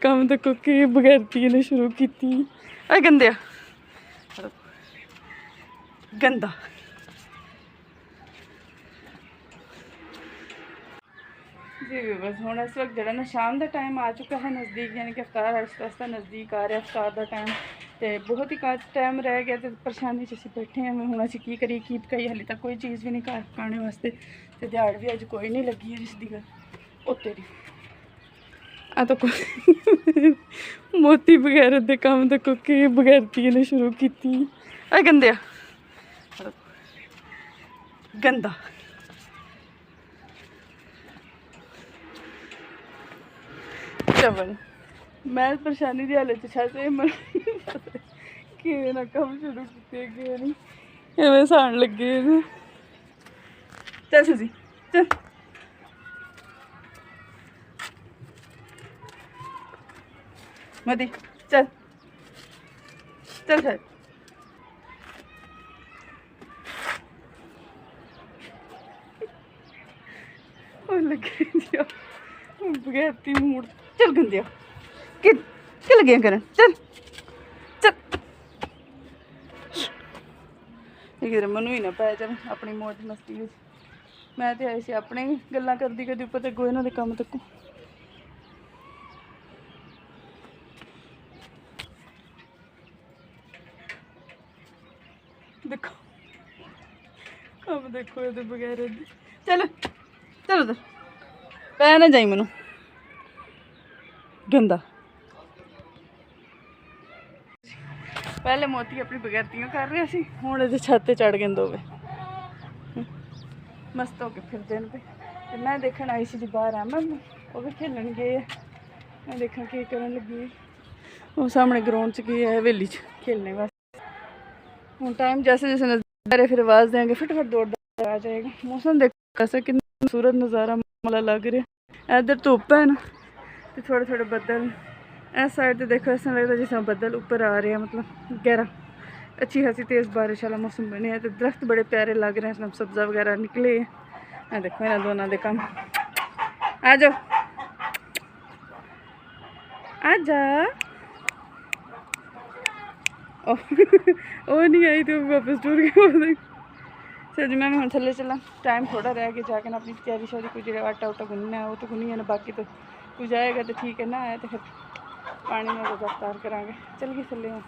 काम देखो कि बगैरती ने शुरू की। अरे गंदे गंदा जी बस हूँ इस वक्त जो ना शाम का टाइम आ चुका है नज़दीक, यानी कि अफ्तार आस्ता आस्ता नज़दीक आ रहा है अफ्तार का टाइम। तो बहुत ही घट टाइम रह गया तो परेशानी च असीं बैठे हैं। हूँ असीं की करिए की पकाई, हाले तक कोई चीज़ भी नहीं घर पकाने वास्ते। तो दिहाड़ भी अज कोई नहीं लगी है जिसकी गल ओ तेरी आ तो मोती बगैरत दे काम देखो कि बगैरती ने शुरू की। अरे गंदे गंदा चवन मैं परेशानी की हालत छे मन कि ना कम शुरू किए कि नहीं एवं सान लगे। चल सुजी चल मदी चल चल चल लगे बगैरती मूड चल गंदिया कि लगे करन चल चल किधर मनु ही ना पाया चल अपनी मौज मस्ती में। मैं तो आई सी अपने गल्लां करदी कदी उपर ते गोए इन्हां दे कम्म तक्को। देखो कम देखो ये बगैर चल चल उधर पै ना जाई मनु गंदा। पहले मोती अपनी बगैरतियां कर रहे थे, हुण इहदे छत ते चढ़ गए दोवे मस्त होके फिरदे न पे। ते मैं देखण आई सी जी बाहर अहमद वो भी खेलन गए। मैं देखा कि करन लगी वो सामने ग्राउंड च गए है हवेली च खेलने वास्ते। हुण टाइम जैसे जैसे नज़दीक आ रहे फिर आवाज़ देंगे फटाफट दौड़ आ जाएगा। मौसम देखो कैसा कितना खूबसूरत नज़ारा मला लग रहा है। इधर धुप है ना तो थोड़े थोड़े बदल इस साइड तो देखो ऐसा लगता है जिस बदल ऊपर आ रहे हैं, मतलब गहरा अच्छी खासी तेज़ बारिश वाला मौसम बने हैं। तो दरख्त बड़े प्यारे लग रहे हैं, इसमें सब्ज़ा वगैरह निकले हैं। देखो इन्होंने दोनों दे काम आ जाओ आ जा ओ नहीं आई तो वापस टूर गए। सर मैं हम थले चला, टाइम थोड़ा रह गया जाकर अपनी तैयारी शारी कुछ जो आटा उटा गुनना है वो तो गुनी है ना, बाकी तो कुछ आएगा तो ठीक है ना आया तो फिर पानी में रफ्तार करांगे। चल गए थले हैं।